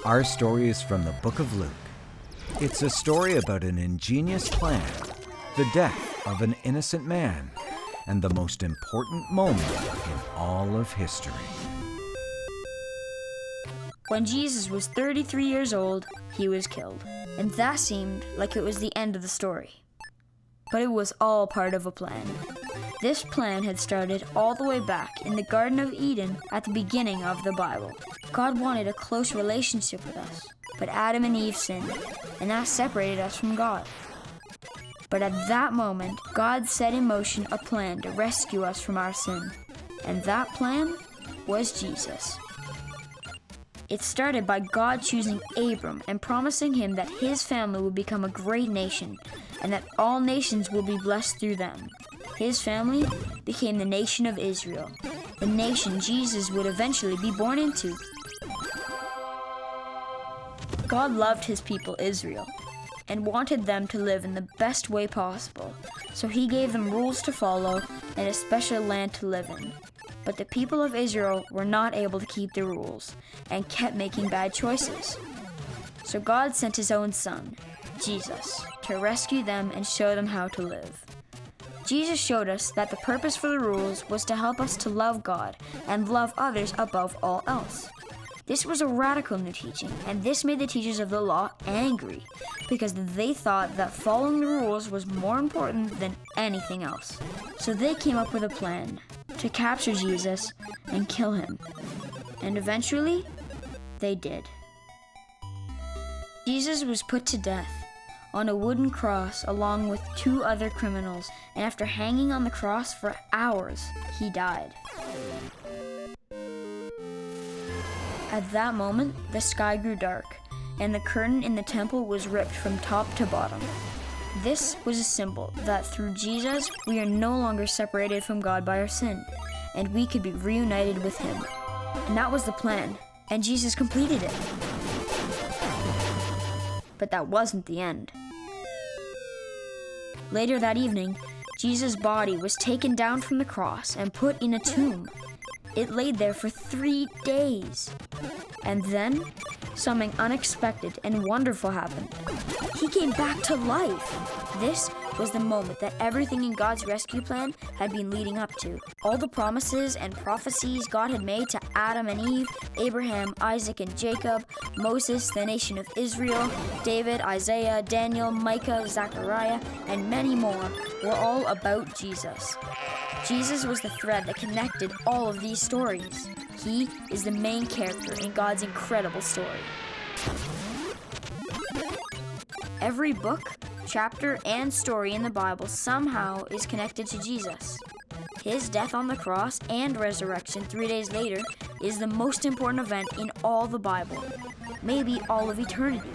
Our story is from the book of Luke. It's a story about an ingenious plan, the death of an innocent man, and the most important moment in all of history. When Jesus was 33 years old, he was killed. And that seemed like it was the end of the story. But it was all part of a plan. This plan had started all the way back in the Garden of Eden at the beginning of the Bible. God wanted a close relationship with us, but Adam and Eve sinned, and that separated us from God. But at that moment, God set in motion a plan to rescue us from our sin. And that plan was Jesus. It started by God choosing Abram and promising him that his family would become a great nation and that all nations will be blessed through them. His family became the nation of Israel, the nation Jesus would eventually be born into. God loved his people Israel and wanted them to live in the best way possible, so he gave them rules to follow and a special land to live in. But the people of Israel were not able to keep the rules and kept making bad choices. So God sent his own son, Jesus, to rescue them and show them how to live. Jesus showed us that the purpose for the rules was to help us to love God and love others above all else. This was a radical new teaching, and this made the teachers of the law angry because they thought that following the rules was more important than anything else. So they came up with a plan to capture Jesus and kill him. And eventually, they did. Jesus was put to death on a wooden cross along with 2 other criminals, and after hanging on the cross for hours, he died. At that moment, the sky grew dark, and the curtain in the temple was ripped from top to bottom. This was a symbol that through Jesus, we are no longer separated from God by our sin, and we could be reunited with him. And that was the plan, and Jesus completed it. But that wasn't the end. Later that evening, Jesus' body was taken down from the cross and put in a tomb. It laid there for 3 days. And then, something unexpected and wonderful happened. He came back to life. This was the moment that everything in God's rescue plan had been leading up to. All the promises and prophecies God had made to Adam and Eve, Abraham, Isaac, and Jacob, Moses, the nation of Israel, David, Isaiah, Daniel, Micah, Zechariah, and many more were all about Jesus. Jesus was the thread that connected all of these stories. He is the main character in God's incredible story. Every book, chapter, and story in the Bible somehow is connected to Jesus. His death on the cross and resurrection 3 days later is the most important event in all the Bible, maybe all of eternity.